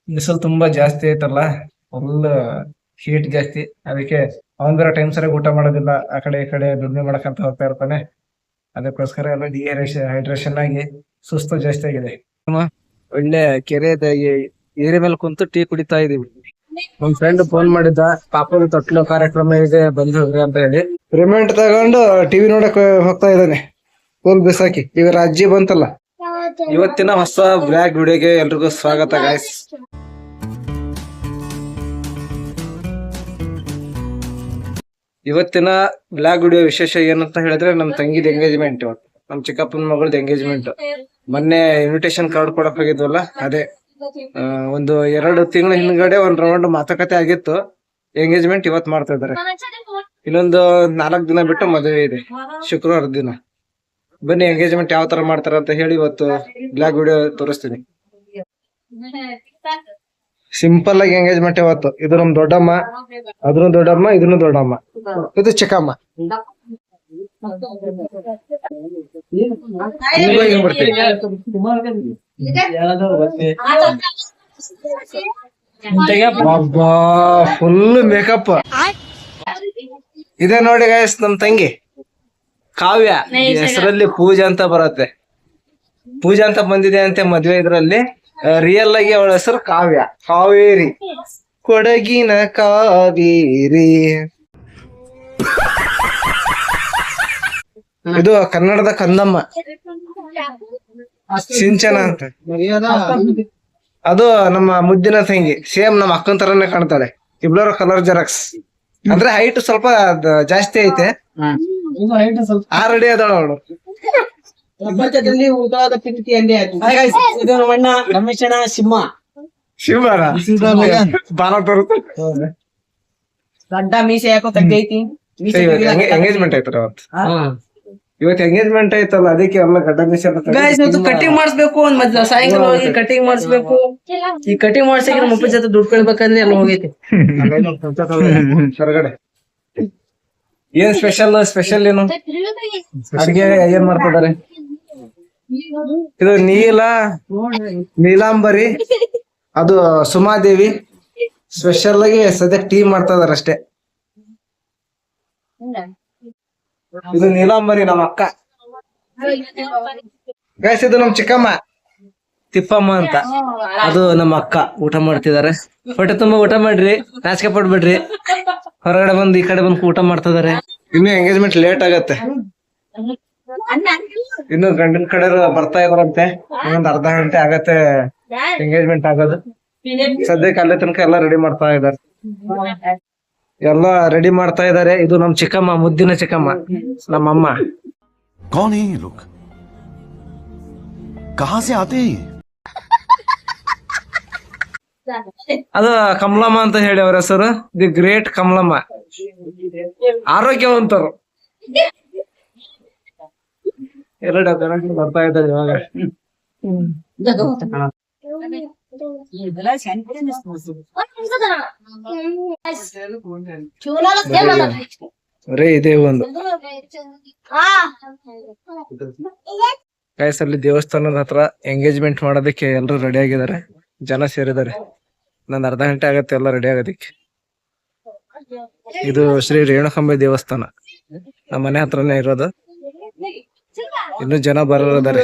ಬಿಸಿಲು ತುಂಬಾ ಜಾಸ್ತಿ ಐತಲ್ಲ, ಫುಲ್ ಹೀಟ್ ಜಾಸ್ತಿ. ಅದಕ್ಕೆ ಅವನ್ ಬೇರೆ ಟೈಮ್ ಸರಿಯಾಗಿ ಊಟ ಮಾಡೋದಿಲ್ಲ, ಆ ಕಡೆ ಈ ಕಡೆ ದುಡಿಮೆ ಮಾಡಕಂತ ಹೋಗ್ತಾ ಇರ್ತಾನೆ. ಅದಕ್ಕೋಸ್ಕರ ಎಲ್ಲ ಹೈಡ್ರೇಷನ್ ಆಗಿ ಸುಸ್ತು ಜಾಸ್ತಿ ಆಗಿದೆ. ಒಳ್ಳೆ ಕೆರೆ ಏರಿ ಮೇಲೆ ಕುಂತು ಟೀ ಕುಡಿತಾ ಇದೀವಿ. ನಮ್ ಫ್ರೆಂಡ್ ಫೋನ್ ಮಾಡಿದ್ದ, ಪಾಪದ ತೊಟ್ಲು ಕಾರ್ಯಕ್ರಮ ಇದೆ ಬಂದು ಅಂತ ಹೇಳಿ ಪೇಮೆಂಟ್ ತಗೊಂಡು ಟಿವಿ ನೋಡಕ್ ಹೋಗ್ತಾ ಇದ್ದಾನೆ. ಫುಲ್ ಬಿಸಾಕಿ ಇವರ ಅಜ್ಜಿ ಬಂತಲ್ಲ. ಇವತ್ತಿನ ಹೊಸ ಬ್ಲಾಗ್ ವಿಡಿಯೋಗೆ ಎಲ್ರಿಗೂ ಸ್ವಾಗತ ಗಾಯ್ಸ್. ಇವತ್ತಿನ ಬ್ಲಾಗ್ ವಿಡಿಯೋ ವಿಶೇಷ ಏನಂತ ಹೇಳಿದ್ರೆ, ನಮ್ ತಂಗಿದ ಎಂಗೇಜ್ಮೆಂಟ್. ಇವತ್ತು ನಮ್ ಚಿಕ್ಕಪ್ಪನ ಮಗಳದ ಎಂಗೇಜ್ಮೆಂಟ್. ಮೊನ್ನೆ ಇನ್ವಿಟೇಷನ್ ಕಾರ್ಡ್ ಕೊಡಕ್ ಹೋಗಿದ್ವಲ್ಲ, ಅದೇ ಒಂದು 2 ತಿಂಗಳ ಹಿಂದ್ಗಡೆ ಒಂದ್ ರೌಂಡ್ ಮಾತುಕತೆ ಆಗಿತ್ತು. ಎಂಗೇಜ್ಮೆಂಟ್ ಇವತ್ ಮಾಡ್ತಾ ಇದಾರೆ. ಇನ್ನೊಂದು 4 ದಿನ ಬಿಟ್ಟು ಮದುವೆ ಇದೆ, ಶುಕ್ರವಾರ ದಿನ. ಬನ್ನಿ ಎಂಗೇಜ್ಮೆಂಟ್ ಯಾವ ತರ ಮಾಡ್ತಾರ ಅಂತ ಹೇಳಿ ಇವತ್ತು ಬ್ಲಾಗ್ ವಿಡಿಯೋ ತೋರಿಸ್ತೀನಿ. ಸಿಂಪಲ್ ಆಗಿ ಎಂಗೇಜ್ಮೆಂಟ್ ಇವತ್ತು. ಇದು ನಮ್ ದೊಡ್ಡಮ್ಮ, ಅದನ್ನು ದೊಡ್ಡಮ್ಮ, ಇದನ್ನು ದೊಡ್ಡಮ್ಮ, ಇದು ಚಿಕ್ಕಮ್ಮ. ಫುಲ್ ಮೇಕಪ್ ಇದೆ ನೋಡಿ ಗೈಸ್. ನಮ್ ತಂಗಿ ಕಾವ್ಯ, ಹೆಸರಲ್ಲಿ ಪೂಜಾ ಅಂತ ಬರುತ್ತೆ. ಪೂಜಾ ಅಂತ ಬಂದಿದೆ ಅಂತೆ ಮದ್ವೆ ಇದ್ರಲ್ಲಿ. ರಿಯಲ್ ಆಗಿ ಅವಳ ಹೆಸರು ಕಾವ್ಯ, ಕಾವೇರಿ, ಕೊಡಗಿನ ಕಾವೇರಿ. ಇದು ಕನ್ನಡದ ಕಂದಮ್ಮ, ಸಿಂಚನ ಅಂತ. ಅದು ನಮ್ಮ ಮುದ್ದಿನ ತಂಗಿ, ಸೇಮ್ ನಮ್ಮ ಅಕ್ಕನ ತರನೇ ಕಾಣ್ತಾಳೆ. ಇಬ್ಳರು ಕಲರ್ ಜೆರಾಕ್ಸ್. ಅಂದ್ರೆ ಹೈಟ್ ಸ್ವಲ್ಪ ಜಾಸ್ತಿ ಐತೆ, ಆಲ್ರೆಡಿ ಅದಾಳ ಅವಳು. ಶಿವರ ಬಾಲ ತೋರುತ್ತೆ. ಗಡ್ಡ ಮೀಸೆ ಯಾಕೋ ತೆಗ್ದೈತಿ. ಎಂಗೇಜ್ಮೆಂಟ್ ಆಯ್ತಾರ ಇವತ್ತು ಎಂಗೇಜ್ಮೆಂಟ್ ಆಯ್ತಲ್ಲ, ಅದಕ್ಕೆ ಎಲ್ಲ ಗಡ್ಡ ಮೀಸೆ ಕಟಿಂಗ್ ಮಾಡಿಸ್ಬೇಕು. ಒಂದ್ ಸಾಯಂಕಾಲ ಹೋಗಿ ಕಟಿಂಗ್ ಮಾಡಿಸ್ಬೇಕು. ಈ ಕಟಿಂಗ್ ಮಾಡ್ಸಕ್ಕೆ ನಮ್ಮ ಅಪ್ಪ ಜೊತೆ ದುಡ್ಡು ಕೇಳ್ಬೇಕಂದ್ರೆ ಎಲ್ಲ ಹೋಗೈತಿ ಹೊರಗಡೆ. ಏನ್ ಸ್ಪೆಷಲ್ ಏನು ಅಡ್ಗೆ ಏನ್ ಮಾಡ್ತಿದ್ದಾರೆ? ಇದು ನೀಲಾಂಬರಿ, ಅದು ಸುಮಾದೇವಿ. ಸ್ಪೆಷಲ್ ಆಗಿ ಸದ್ಯ ಟೀ ಮಾಡ್ತಾ ಇದಾರೆ ಅಷ್ಟೇ. ಇದು ನೀಲಾಂಬರಿ ನಮ್ಮ ಅಕ್ಕ ಗೈಸ್. ಇದು ನಮ್ ಚಿಕ್ಕಮ್ಮ ತಿಪ್ಪಮ್ಮ ಅಂತ, ಅದು ನಮ್ಮ ಅಕ್ಕ. ಊಟ ಮಾಡ್ತಿದಾರೆ. ಹೊಟ್ಟೆ ತುಂಬಾ ಊಟ ಮಾಡ್ರಿ, ನಾಚಿಕೆ ಪಡ್ಬೇಡ್ರಿ. ಹೊರಗಡೆ ಬಂದು ಈ ಕಡೆ ಬಂದು ಊಟ ಮಾಡ್ತಾ ಇದಾರೆ. ಇನ್ನು ಎಂಗೇಜ್ಮೆಂಟ್ ಲೇಟ್ ಆಗತ್ತೆ. ಇನ್ನು ಗಂಡಿನ ಕಡೆ ಬರ್ತಾ ಇದಾರಂತೆ. ಇನ್ನೊಂದು ಅರ್ಧ ಗಂಟೆ ಆಗತ್ತೆ ಎಂಗೇಜ್ಮೆಂಟ್ ಆಗೋದು. ಸದ್ಯಕ್ಕೆ ಅಲ್ಲೇ ತನಕ ಎಲ್ಲ ರೆಡಿ ಮಾಡ್ತಾ ಇದಾರೆ. ರೆಡಿ ಮಾಡ್ತಾ ಇದಾರೆ. ಇದು ನಮ್ ಚಿಕ್ಕಮ್ಮ, ಮುದ್ದಿನ ಚಿಕ್ಕಮ್ಮ, ನಮ್ಮಮ್ಮ. कौन है ये लोग? कहां से आते हैं? ಅದು ಕಮಲಮ್ಮ ಅಂತ ಹೇಳಿ ಅವ್ರ ಹೆಸರು. The great Kamalamma, ಆರೋಗ್ಯವಂತರು. 2 ಗಂಟೆ ಬರ್ತಾ ಇದ್ದಾರೆ ಇವಾಗ. ಇದೇ ಒಂದು ಕಾಯಸಲ್ಲಿ ದೇವಸ್ಥಾನದ ಹತ್ರ ಎಂಗೇಜ್ಮೆಂಟ್ ಮಾಡೋದಕ್ಕೆ ಎಲ್ರು ರೆಡಿ ಆಗಿದ್ದಾರೆ. ಜನ ಸೇರಿದ್ದಾರೆ. ನಂದು ಅರ್ಧ ಗಂಟೆ ಆಗತ್ತೆ ಎಲ್ಲ ರೆಡಿ ಆಗೋದಿಕ್ಕೆ. ಇದು ಶ್ರೀ ರೇಣುಕಾಂಬೆ ದೇವಸ್ಥಾನ, ನಮ್ಮ ಮನೆ ಹತ್ರನೇ ಇರೋದು. ಇನ್ನು ಜನ ಬರೋರಿದ್ದಾರೆ.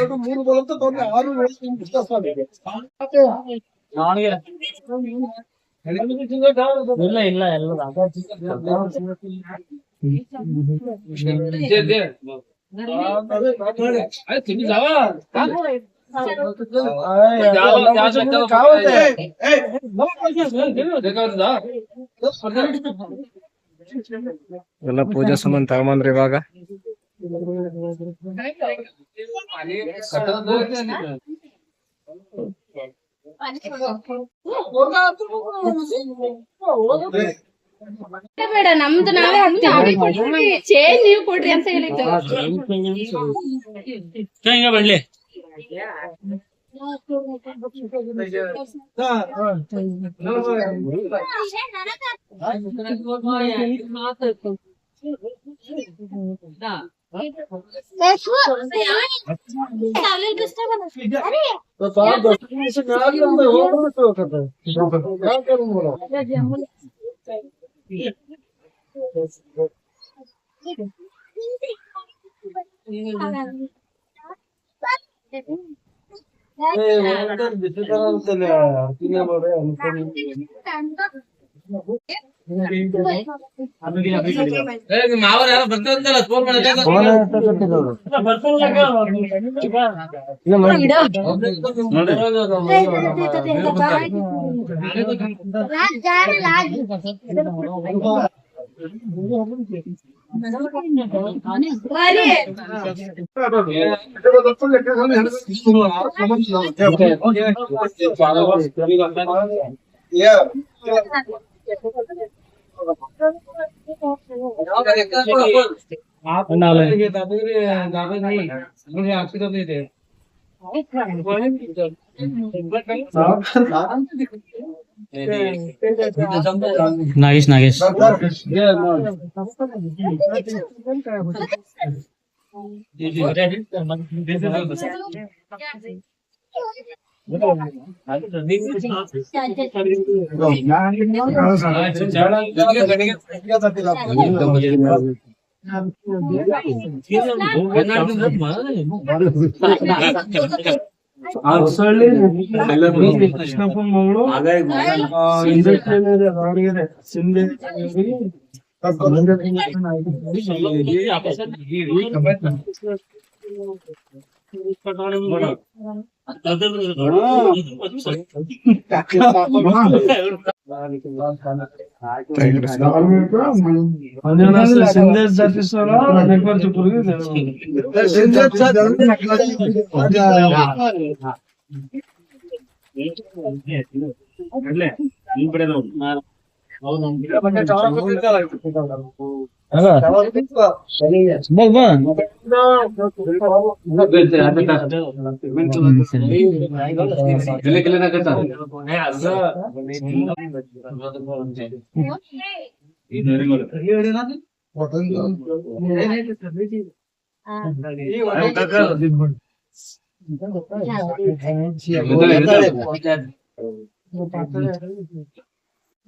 ಎಲ್ಲ ಪೂಜಾ ಸಾಮಾನ್ ತಗೊಂಬಂದ್ರಿ ಇವಾಗ. ಬೇಡ, ನಮ್ದು ನಾವೇ ಹಾಕ್ತೀವಿ. ಚೇಂಜ್ ನೀವು ಕೊಡ್ರಿ ಅಂತ ಹೇಳಿದ್ದು. ಬಡ್ಲಿ ಮಾವರು ಯಾರೋ ಬರ್ತಾರಂತಲ್ಲ ಫೋನ್ ನಾಗೇಶ್ ನಾಗೇಶ್ ಕೃಷ್ಣಪ್ಪ ಮಗಳು ಸಿಂಧೇಶ್ ಜಾತಿಸ್ವರ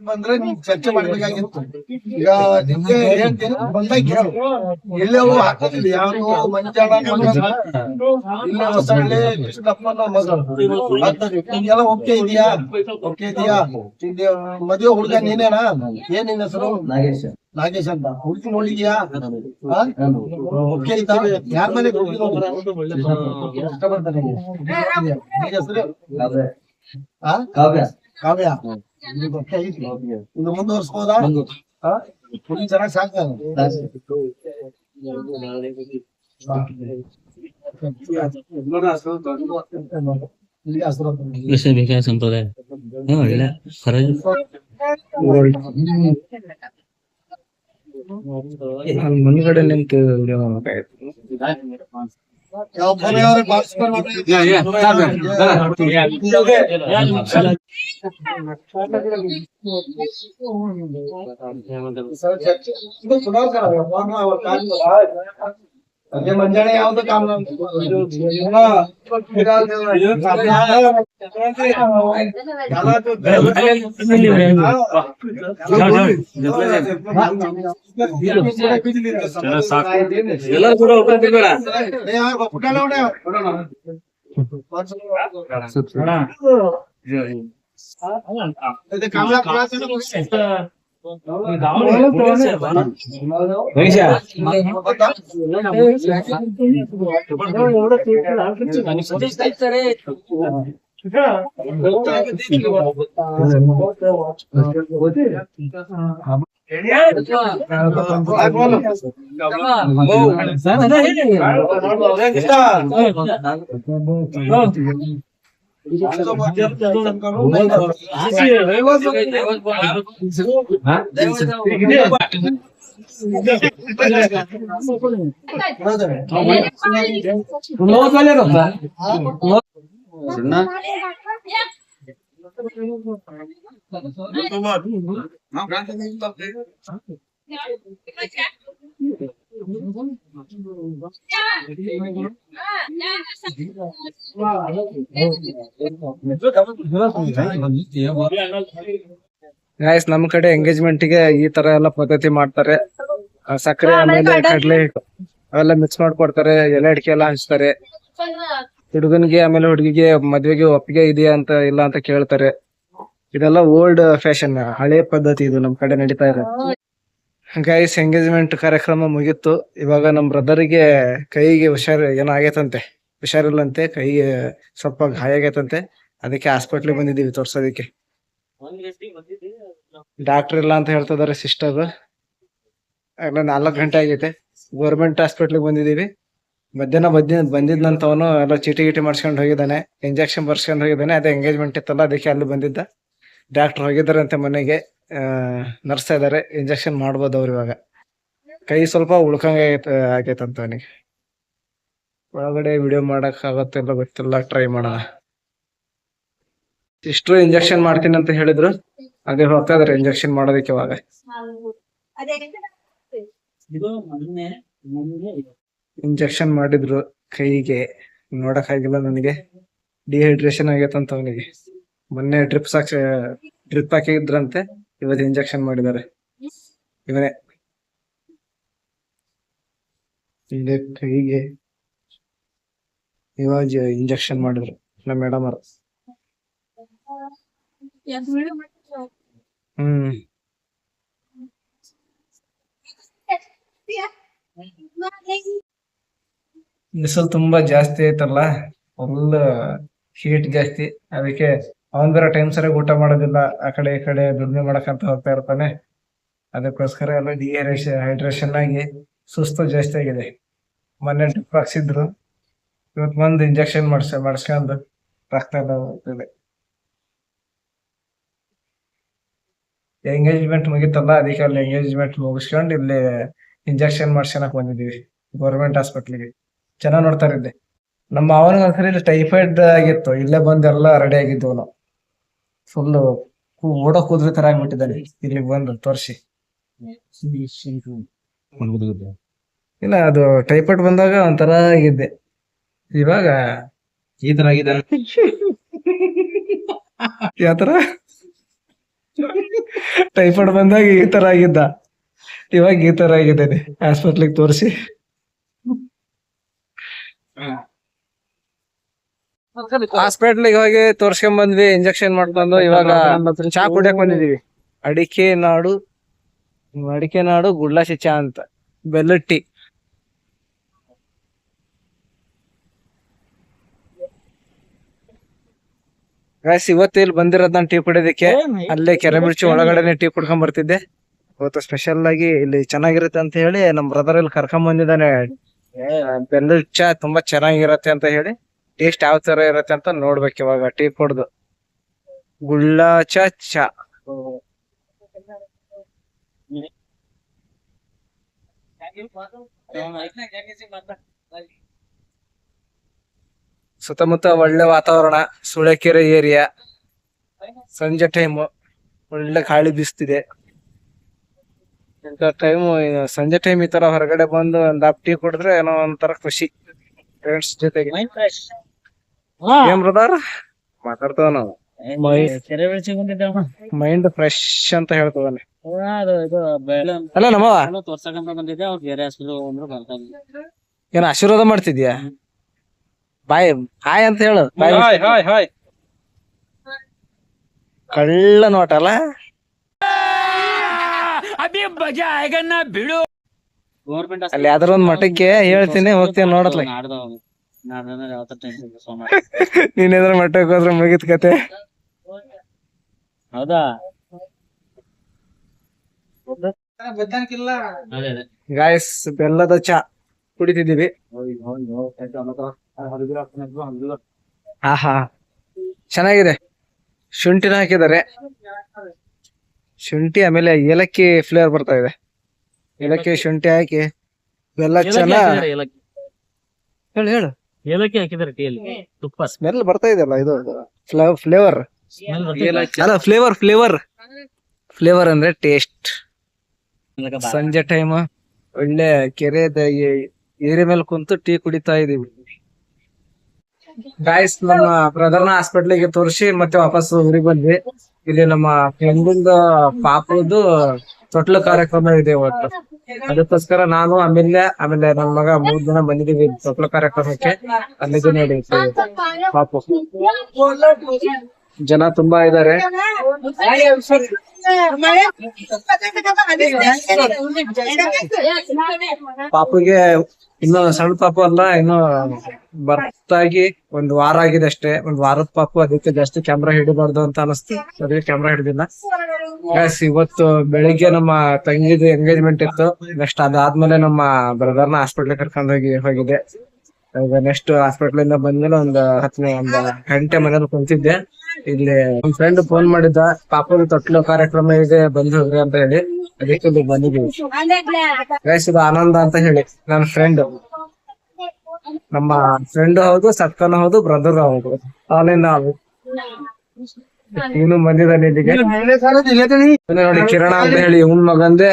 ಬಂದ್ರೆ ನೀವ್ ಚರ್ಚೆ ಮಾಡ್ಬೇಕಾಗಿತ್ತು. ಈಗ ನಿಮ್ಗೆ ಹೇಳ್ತೀನಿ ಬಂದಾಗ ಕೇಳು. ಎಲ್ಲವೂ ಹಾಕೋದಿಲ್ಲ ಯಾವ್ದು ಮಂಜಾಳ ಇಲ್ಲ ಹೊಸಳ್ಳಿ ಕೃಷ್ಣಪ್ಪನ ಮಗಳು ನಿಮ್ಗೆಲ್ಲ ಓಕೆ ಇದೆಯಾ? ಓಕೆ ಇದೆಯಾ? ಮದುವೆ ಹುಡುಗ ನೀನೇನಾ? ಏನ್ ನಿನ್ನ ಹೆಸರು? ನಾಗೇಶ್ ಅಂತ. ಹುಡುಗಿ ನೋಡಿದ್ಯಾ? ಓಕೆ ಆಯ್ತಾ? ಯಾರ ಮನೆ ಹೆಸರು? ಕಾವ್ಯ. ಇನ್ನು ಮುಂದುವರ್ಸ್ಬೋದಾ? ಹುಡುಗಿ ಚೆನ್ನಾಗಿ ಸಾಕ್ತಾನೆ. ಬೇಕಾದ ಸಂಪ್ರದಾಯ ಒಳ್ಳೆ ಮುಂದ್ಗಡೆ ನಿಂತು ವಿಡಿಯೋ ಮಾಡ್ಬೇಕಾಯ್ತು. ಅದೇ ಮಂಜಾನೆ ಯಾವ್ದು ಕಾಮ ಗಾಯ್ಸ್ ನಮ್ ಕಡೆ ಎಂಗೇಜ್ಮೆಂಟ್ ಗೆ ಈ ತರ ಎಲ್ಲ ಪದ್ಧತಿ ಮಾಡ್ತಾರೆ. ಸಕ್ಕರೆ ಆಮೇಲೆ ಕಡ್ಲೆ ಹಿಟ್ಟು ಅವೆಲ್ಲ ಮಿಕ್ಸ್ ಮಾಡ್ಕೊಡ್ತಾರೆ, ಎಲೆ ಅಡಿಕೆ ಎಲ್ಲ ಹಂಚ್ತಾರೆ. ಹುಡುಗನ್ಗೆ ಆಮೇಲೆ ಹುಡುಗಿಗೆ ಮದ್ವೆಗೆ ಒಪ್ಪಿಗೆ ಇದೆಯಾ ಅಂತ ಇಲ್ಲ ಅಂತ ಕೇಳ್ತಾರೆ. ಇದೆಲ್ಲ ಓಲ್ಡ್ ಫ್ಯಾಷನ್, ಹಳೆ ಪದ್ಧತಿ ಇದು ನಮ್ ಕಡೆ ನಡೀತಾ ಇದೆ. ಗೈಸ್ ಎಂಗೇಜ್ಮೆಂಟ್ ಕಾರ್ಯಕ್ರಮ ಮುಗೀತು. ಇವಾಗ ನಮ್ ಬ್ರದರ್ಗೆ ಕೈಗೆ ಏನೋ ಆಗೈತಂತೆ, ಹುಷಾರಿಲ್ಲಂತೆ, ಕೈಗೆ ಸ್ವಲ್ಪ ಗಾಯ ಆಗೈತಂತೆ. ಅದಕ್ಕೆ ಹಾಸ್ಪಿಟ್ಲಿಗೆ ಬಂದಿದೀವಿ ತೋರ್ಸೋದಿಕ್ಕೆ. ಡಾಕ್ಟರ್ ಇಲ್ಲ ಅಂತ ಹೇಳ್ತಿದಾರೆ ಸಿಸ್ಟರ್. ಎಲ್ಲ 4 ಗಂಟೆ ಆಗೈತೆ. ಗೌರ್ಮೆಂಟ್ ಹಾಸ್ಪಿಟ್ಲಿಗೆ ಬಂದಿದೀವಿ. ಮಧ್ಯಾಹ್ನ ಬಂದಿದ್ನಂತವನು ಎಲ್ಲ ಚೀಟಿ ಗಿಟಿ ಮಾಡ್ಸ್ಕೊಂಡ್ ಹೋಗಿದ್ದಾನೆ, ಇಂಜೆಕ್ಷನ್ ಬರ್ಸ್ಕೊಂಡ್ ಹೋಗಿದ್ದಾನೆ. ಅದೇ ಎಂಗೇಜ್ಮೆಂಟ್ ಇತ್ತಲ್ಲ, ಅದಕ್ಕೆ ಅಲ್ಲಿ ಬಂದಿದ್ದ. ಡಾಕ್ಟರ್ ಹೋಗಿದಾರಂತೆ ಮನೆಗೆ, ನರ್ಸ್ ಇದಾರೆ, ಇಂಜೆಕ್ಷನ್ ಮಾಡ್ಬೋದು ಅವ್ರು ಇವಾಗ. ಕೈ ಸ್ವಲ್ಪ ಉಳ್ಕಂಗ ಆಗೈತಂತ ಅವನಿಗೆ. ಒಳಗಡೆ ವಿಡಿಯೋ ಮಾಡಕ್ ಆಗತ್ತಿಲ್ಲ ಗೊತ್ತಿಲ್ಲ, ಟ್ರೈ ಮಾಡೋಣ. ಇಷ್ಟು ಇಂಜೆಕ್ಷನ್ ಮಾಡ್ತೀನಿ ಅಂತ ಹೇಳಿದ್ರು, ಅದೇ ಹೋಗ್ತಾ ಇದಾರೆ ಇಂಜೆಕ್ಷನ್ ಮಾಡೋದಕ್ಕೆ. ಇವಾಗ ಇಂಜೆಕ್ಷನ್ ಮಾಡಿದ್ರು ಕೈಗೆ, ನೋಡಕ್ ಆಗಿಲ್ಲ ನನಗೆ. ಡಿಹೈಡ್ರೇಷನ್ ಆಗೈತಂತ ಅವನಿಗೆ. ಮೊನ್ನೆ ಡ್ರಿಪ್ ಹಾಕಿದ್ರಂತೆ, ಇವತ್ತು ಇಂಜೆಕ್ಷನ್ ಮಾಡಿದ್ದಾರೆ. ಇವನೇ ಇಲ್ಲಿ ಕೈಗೆ ಇವಾಗ ಇಂಜೆಕ್ಷನ್ ಮಾಡಿದ್ರು ನಮ್ಮ ಮೇಡಮ್ ಅವರು. ಬಿಸಿಲು ತುಂಬಾ ಜಾಸ್ತಿ ಐತಲ್ಲ, ಫುಲ್ ಹೀಟ್ ಜಾಸ್ತಿ. ಅದಕ್ಕೆ ಅವನ್ ಬೇರೆ ಟೈಮ್ ಸರಿಯಾಗಿ ಊಟ ಮಾಡೋದಿಲ್ಲ, ಆ ಕಡೆ ಈ ಕಡೆ ದುಡಿಮೆ ಮಾಡಕಂತ ಹೋಗ್ತಾ ಇರ್ತಾನೆ. ಅದಕ್ಕೋಸ್ಕರ ಎಲ್ಲ ಹೈಡ್ರೇಷನ್ ಆಗಿ ಸುಸ್ತು ಜಾಸ್ತಿ ಆಗಿದೆ. ಮೊನ್ನೆ ಡ್ರಿಪ್ ಹಾಕ್ಸಿದ್ರು, ಇವತ್ತು ಬಂದು ಇಂಜೆಕ್ಷನ್ ಮಾಡಿಸ್ಕೊಂಡು ರಕ್ತ ಎಲ್ಲ ಹೋಗ್ತಿದೆ. ಎಂಗೇಜ್ಮೆಂಟ್ ಮುಗಿತಲ್ಲ, ಅದಕ್ಕೆ ಅಲ್ಲಿ ಎಂಗೇಜ್ಮೆಂಟ್ ಮುಗಿಸ್ಕೊಂಡು ಇಲ್ಲಿ ಇಂಜೆಕ್ಷನ್ ಮಾಡ್ಸ್ಕೊಳಕ್ ಬಂದಿದೀವಿ ಗೌರ್ಮೆಂಟ್ ಹಾಸ್ಪಿಟ್ಲಿಗೆ. ಚೆನ್ನಾಗ್ ನೋಡ್ತಾರೆ ಇಲ್ಲಿ. ನಮ್ಮ ಅವನಿಗೆ ಒಂದ್ಸರಿ ಇಲ್ಲಿ ಟೈಫಾಯ್ಡ್ ಆಗಿತ್ತು, ಇಲ್ಲೇ ಬಂದು ಎಲ್ಲ ರೆಡಿ ಆಗಿದ್ವು. ನಾವು ಫುಲ್ ಓಡೋ ಕೂದ್ರಿ ತರ ಆಗ್ಬಿಟ್ಟಿದ್ದಾನೆ ಇಲ್ಲಿಗೆ ಬಂದು ತೋರಿಸಿ. ಇಲ್ಲ, ಅದು ಟೈಫಾಯ್ಡ್ ಬಂದಾಗ ಒಂಥರ ಆಗಿದ್ದೆ, ಇವಾಗ ಈ ತರ ಆಗಿದ್ದಾನೆ. ಯಾತರ ಟೈಫಾಯ್ಡ್ ಬಂದಾಗ ಈ ತರ ಆಗಿದ್ದ, ಇವಾಗ ಈ ತರ ಆಗಿದ್ದೇನೆ ಹಾಸ್ಪಿಟ್ಲಿಗೆ ತೋರಿಸಿ. ಹಾಸ್ಪಿಟ್ಲಿಗೆ ಹೋಗಿ ತೋರ್ಸ್ಕೊಂಡ್ ಬಂದ್ವಿ, ಇಂಜೆಕ್ಷನ್ ಮಾಡ್ಕೊಂಡು ಇವಾಗ ಚಾ ಕುಡಿಯಕ್ ಬಂದಿದೀವಿ. ಅಡಿಕೆ ನಾಡು ಗುಡ್ಲಾಶಿ ಚಾ ಅಂತ, ಬೆಲ್ಲದ ಟೀ. ಇವತ್ತು ಇಲ್ಲಿ ಬಂದಿರೋದ್ ನಾನು ಟೀ ಕುಡಿಯೋದಕ್ಕೆ. ಅಲ್ಲೇ ಕೆರೆಮಿರ್ಚಿ ಒಳಗಡೆನೆ ಟೀ ಕುಡ್ಕೊಂಡ್ ಬರ್ತಿದ್ದೆ. ಇವತ್ತು ಸ್ಪೆಷಲ್ ಆಗಿ ಇಲ್ಲಿ ಚೆನ್ನಾಗಿರುತ್ತೆ ಅಂತ ಹೇಳಿ ನಮ್ ಬ್ರದರ್ ಇಲ್ಲಿ ಕರ್ಕೊಂಡ್ ಬಂದಿದ್ದಾನೆ. ಬೆಲ್ಲದ ಚಾ ತುಂಬಾ ಚೆನ್ನಾಗಿರತ್ತೆ ಅಂತ ಹೇಳಿ, ಟೇಸ್ಟ್ ಯಾವ ತರ ಇರತ್ತೆ ಅಂತ ನೋಡ್ಬೇಕು ಇವಾಗ ಟೀ ಕುಡ್ದು. ಗುಳ್ಳಾಚ ಚಾ ಸುತ್ತಮುತ್ತ ಒಳ್ಳೆ ವಾತಾವರಣ, ಸುಳೆಕೆರೆ ಏರಿಯಾ. ಸಂಜೆ ಟೈಮ್ ಒಳ್ಳೆ ಗಾಳಿ ಬೀಸ್ತಿದೆ. ಸಂಜೆ ಟೈಮ್ ಈ ತರ ಹೊರಗಡೆ ಬಂದು ಒಂದ್ ಟೀ ಕುಡಿದ್ರೆ ಏನೋ ಒಂಥರ ಖುಷಿ ಫ್ರೆಂಡ್ಸ್ ಜೊತೆಗೆ. ಏನ್ ಬ್ರದರ್ ಮಾತಾಡ್ತವ ನಾವು, ಮೈಂಡ್ ಫ್ರೆಶ್ ಅಂತ ಹೇಳ್ತದಾನೆ. ಅಲ್ಲ ನಮ್ಮವ ಏನ್ ಆಶೀರ್ವಾದ ಮಾಡ್ತಿದ್ಯಾ? ಬಾಯ್ ಹಾಯ್ ಅಂತ ಹೇಳು. ಕಳ್ಳ ನೋಟ ಅಲ್ಲ. ಅಲ್ಲಿ ಯಾವ್ದಾರ ಒಂದ್ ಮಠಕ್ಕೆ ಹೇಳ್ತೀನಿ, ಹೋಗ್ತೀನಿ ನೋಡತ್ಲ. ನೀನೇದ್ರ ಮಠಕ್ಕೆ ಹೋದ್ರೆ ಮುಗಿತ್ ಕತೆ. ಹೌದಾ? ಗಾಯ್ಸ್ ಬೆಲ್ಲದ ಚಾ ಕುಡಿತಿದ್ದೀವಿ. ಆಹಾ ಚೆನ್ನಾಗಿದೆ. ಶುಂಠಿನ ಹಾಕಿದ್ದಾರೆ, ಶುಂಠಿ ಆಮೇಲೆ ಏಲಕ್ಕಿ ಫ್ಲೇವರ್ ಬರ್ತಾ ಇದೆ. ಏಲಕ್ಕಿ ಶುಂಠಿ ಹಾಕಿ ಬೆಲ್ಲ ಚೆನ್ನಾಗಿ ಹೇಳು ಏಲಕ್ಕಿ ಹಾಕಿದ್ದಾರೆ ಟೀಯಲ್ಲಿ, ತುಪ್ಪ ಸ್ಮೆಲ್ ಬರ್ತಾ ಇದೆಯಲ್ಲ. ಇದು ಫ್ಲೇವರ್ ಅಲ್ಲ, ಫ್ಲೇವರ್ ಅಂದ್ರೆ ಟೇಸ್ಟ್. ಸಂಜೆ ಟೈಮ್ ಒಳ್ಳೆ ಕೆರೆ ಏರಿ ಮೇಲೆ ಕುಂತು ಟೀ ಕುಡಿತಾ ಇದೀವಿ. ಗಾಯ್ಸ್, ನಮ್ಮ ಬ್ರದರ್ನ ಹಾಸ್ಪಿಟ್ಲಿಗೆ ತೋರಿಸಿ ಮತ್ತೆ ವಾಪಸ್ ಊರಿಗೆ ಬಂದ್ವಿ. ಇಲ್ಲಿ ನಮ್ಮ ಫ್ರೆಂಡಿಂದ ಪಾಪದ್ದು ತೊಟ್ಲು ಕಾರ್ಯಕ್ರಮ ಇದೆ ಇವತ್ತು. ಅದಕ್ಕೋಸ್ಕರ ನಾನು ಆಮೇಲೆ ನನ್ನ ಮಗ 3 ಜನ ಬಂದಿದೀವಿ ತೊಟ್ಲು ಕಾರ್ಯಕ್ರಮಕ್ಕೆ. ಅಲ್ಲಿಗೆ ನೋಡಿ ಪಾಪು, ಜನ ತುಂಬಾ ಇದಾರೆ. ಪಾಪುಗೆ ಇನ್ನು ಸಣ್ಣ ಪಾಪು ಅಲ್ಲ, ಇನ್ನು ಬರ್ತಾಗಿ 1 ವಾರ ಆಗಿದೆ ಅಷ್ಟೇ. 1 ವಾರದ ಪಾಪು. ಅದಕ್ಕೆ ಜಾಸ್ತಿ ಕ್ಯಾಮ್ರಾ ಹಿಡಿಬಾರ್ದು ಅಂತ ಅನಿಸ್ತು, ಅದಕ್ಕೆ ಕ್ಯಾಮ್ರಾ ಹಿಡಿದಿಲ್ಲ. ಇವತ್ತು ಬೆಳಿಗ್ಗೆ ನಮ್ಮ ತಂಗಿದು ಎಂಗೇಜ್ಮೆಂಟ್ ಇತ್ತು. ನೆಕ್ಸ್ಟ್ ಅದಾದ್ಮೇಲೆ ನಮ್ಮ ಬ್ರದರ್ನ ಹಾಸ್ಪಿಟ್ಲ್ ಕರ್ಕೊಂಡು ಹೋಗಿದೆ. ಈಗ ನೆಕ್ಸ್ಟ್ ಹಾಸ್ಪಿಟ್ಲ್ ಇಂದ ಬಂದ್ಮೇಲೆ ಒಂದು ಗಂಟೆ ಮನೇಲಿ ಕುಂತಿದ್ದೆ. ಇಲ್ಲಿ ನಮ್ ಫ್ರೆಂಡ್ ಫೋನ್ ಮಾಡಿದ್ದ, ಪಾಪದ ತೊಟ್ಲು ಕಾರ್ಯಕ್ರಮ ಇದೆ ಬಂದು ಹೋಗ್ರಿ ಅಂತ ಹೇಳಿ. ಅದಕ್ಕೆ ಇಲ್ಲಿ ಬಂದಿದ್ದೀವಿ. ಇದು ಆನಂದ ಅಂತ ಹೇಳಿ ನನ್ನ ಫ್ರೆಂಡ್, ನಮ್ಮ ಫ್ರೆಂಡ್ ಹೌದು, ಸಕ್ಕನ ಹೌದು, ಬ್ರದರ್ ಹೌದು, ಅವನಿಂದ ಇವನು ಬಂದಿದ್ದಾನೆ ಇಲ್ಲಿಗೆ. ನೋಡಿ ಕಿರಣ ಅಂತ ಹೇಳಿ ಇವನ್ ಮಗಂದೆ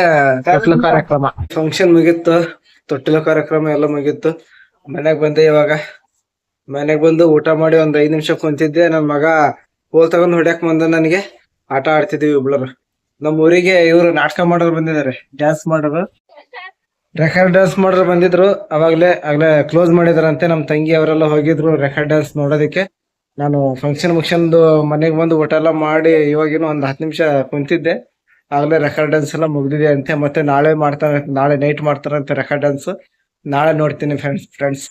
ತೊಟ್ಲು ಕಾರ್ಯಕ್ರಮ. ಫಂಕ್ಷನ್ ಮುಗಿತ್ತು, ತೊಟ್ಟಿಲು ಕಾರ್ಯಕ್ರಮ ಎಲ್ಲ ಮುಗಿತ್ತು. ಮನೆಗ್ ಬಂದೆ. ಇವಾಗ ಮನೆಗ್ ಬಂದು ಊಟ ಮಾಡಿ 5 ನಿಮಿಷ ಕುಂತಿದ್ದೆ. ನನ್ ಮಗ ಕೋಲ್ ತಗೊಂಡ್ ಹೊಡ್ಯಾಕ್ ಬಂದ. ನನಗೆ ಆಟ ಆಡ್ತಿದೀವಿ ಇಬ್ಳರು. ನಮ್ ಊರಿಗೆ ಇವ್ರು ನಾಟಕ ಮಾಡೋರು ಬಂದಿದ್ದಾರೆ, ಡ್ಯಾನ್ಸ್ ಮಾಡೋರು, ರೆಕಾರ್ಡ್ ಡ್ಯಾನ್ಸ್ ಮಾಡೋರು ಬಂದಿದ್ರು. ಆಗ್ಲೇ ಕ್ಲೋಸ್ ಮಾಡಿದಾರಂತೆ. ನಮ್ ತಂಗಿ ಅವರೆಲ್ಲ ಹೋಗಿದ್ರು ರೆಕಾರ್ಡ್ ಡ್ಯಾನ್ಸ್ ನೋಡೋದಕ್ಕೆ. ನಾನು ಫಂಕ್ಷನ್ ಮುಗಿಸ್ಕೊಂಡು ಮನೆಗೆ ಬಂದು ಊಟ ಎಲ್ಲ ಮಾಡಿ ಇವಾಗಿನ 10 ನಿಮಿಷ ಕುಂತಿದ್ದೆ. ಆಗ್ಲೇ ರೆಕಾರ್ಡ್ ಡ್ಯಾನ್ಸ್ ಎಲ್ಲ ಮುಗ್ದಿದೆ ಅಂತೆ. ಮತ್ತೆ ನಾಳೆ ನೈಟ್ ಮಾಡ್ತಾರಂತೆ ರೆಕಾರ್ಡ್ ಡ್ಯಾನ್ಸ್. ನಾಳೆ ನೋಡ್ತೀನಿ ಫ್ರೆಂಡ್ಸ್.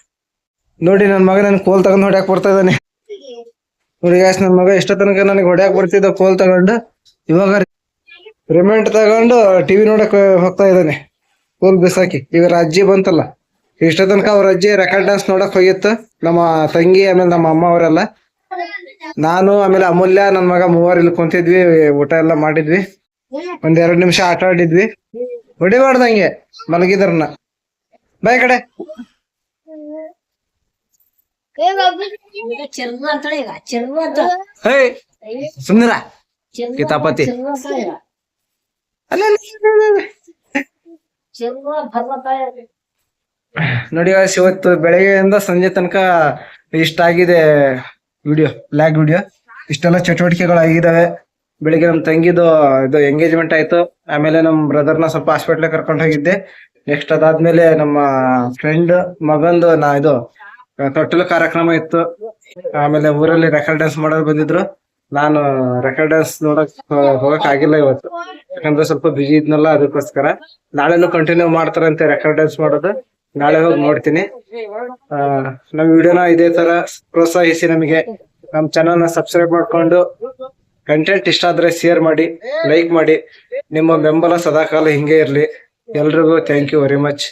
ನೋಡಿ ನನ್ ಮಗ ನನ್ ಕೋಲ್ ತಗೊಂಡ್ ಹೊಡ್ಯಾಕ್ ಬರ್ತಾ ಇದ್ದಾನೆ. ನೋಡಿ ಗಾಯ್ಸ್, ನನ್ ಮಗ ಎಷ್ಟೋ ತನಕ ನನಗೆ ಹೊಡ್ಯಾಕ್ ಬರ್ತಿದ್ದ ಕೋಲ್ ತಗೊಂಡು. ಇವಾಗ ರಿಮೋಟ್ ತಗೊಂಡು ಟಿವಿ ನೋಡಕ್ ಹೋಗ್ತಾ ಇದ್ದಾನೆ ಕೋಲ್ ಬಿಸಾಕಿ. ಇವ್ರ ಅಜ್ಜಿ ಬಂತಲ್ಲ, ಇಷ್ಟ ತನಕ ಅವ್ರ ಅಜ್ಜಿ ರೆಕಾರ್ಡ್ ಡ್ಯಾನ್ಸ್ ನೋಡಕ್ ಹೋಗಿತ್ತು. ನಮ್ಮ ತಂಗಿ ಆಮೇಲೆ ನಮ್ಮ ಅಮ್ಮ ಅವರೆಲ್ಲ, ನಾನು ಆಮೇಲೆ ಅಮೂಲ್ಯ ನನ್ ಮಗ 3 ಇಲ್ಲಿ ಕುಂತಿದ್ವಿ. ಊಟ ಎಲ್ಲ ಮಾಡಿದ್ವಿ. 1-2 ನಿಮಿಷ ಆಟ ಆಡಿದ್ವಿ. ಹೊಡಿಬಾರ್ದಂಗೆ ಮಲಗಿದ್ರನ್ನ. ಬಾಯ್ ಕಡೆ ಸುಮ್ನಿರ ಕಿತಾಪತಿ. ನೋಡಿ ಇವತ್ತು ಬೆಳಗ್ಗೆಯಿಂದ ಸಂಜೆ ತನಕ ಇಷ್ಟಾಗಿದೆ ವಿಡಿಯೋ, ಬ್ಲಾಗ್ ವಿಡಿಯೋ. ಇಷ್ಟೆಲ್ಲ ಚಟುವಟಿಕೆಗಳಾಗಿದ್ದಾವೆ. ಬೆಳಿಗ್ಗೆ ನಮ್ ತಂಗಿದು ಇದು ಎಂಗೇಜ್ಮೆಂಟ್ ಆಯ್ತು. ಆಮೇಲೆ ನಮ್ ಬ್ರದರ್ನ ಸ್ವಲ್ಪ ಹಾಸ್ಪಿಟ್ಲ್ ಕರ್ಕೊಂಡು ಹೋಗಿದ್ದೆ. ನೆಕ್ಸ್ಟ್ ಅದಾದ್ಮೇಲೆ ನಮ್ಮ ಫ್ರೆಂಡ್ ಮಗಂದು ಇದು ತೊಟ್ಟಿಲು ಕಾರ್ಯಕ್ರಮ ಇತ್ತು. ಆಮೇಲೆ ಊರಲ್ಲಿ ರೆಕಾರ್ಡ್ ಡ್ಯಾನ್ಸ್ ಮಾಡೋರು ಬಂದಿದ್ರು. ನಾನು ರೆಕಾರ್ಡ್ ಡ್ಯಾನ್ಸ್ ನೋಡಕ್ ಹೋಗಕ್ ಆಗಿಲ್ಲ ಇವತ್ತು, ಯಾಕಂದ್ರೆ ಸ್ವಲ್ಪ ಬಿಜಿ ಇದ್ನಲ್ಲ. ಅದಕ್ಕೋಸ್ಕರ ನಾಳೆನೂ ಕಂಟಿನ್ಯೂ ಮಾಡ್ತಾರಂತೆ ರೆಕಾರ್ಡ್ ಡ್ಯಾನ್ಸ್ ಮಾಡೋದು. ನಾಳೆ ಹೋಗಿ ನೋಡ್ತೀನಿ. ನಮ್ ವಿಡಿಯೋನ ಇದೇ ತರ ಪ್ರೋತ್ಸಾಹಿಸಿ ನಮಗೆ. ನಮ್ ಚಾನಲ್ ನ ಸಬ್ಸ್ಕ್ರೈಬ್ ಮಾಡ್ಕೊಂಡು ಕಂಟೆಂಟ್ ಇಷ್ಟ ಆದ್ರೆ ಶೇರ್ ಮಾಡಿ, ಲೈಕ್ ಮಾಡಿ. ನಿಮ್ಮ ಬೆಂಬಲ ಸದಾಕಾಲ ಹಿಂಗೆ ಇರ್ಲಿ. ಎಲ್ರಿಗೂ ಥ್ಯಾಂಕ್ ಯು ವೆರಿ ಮಚ್.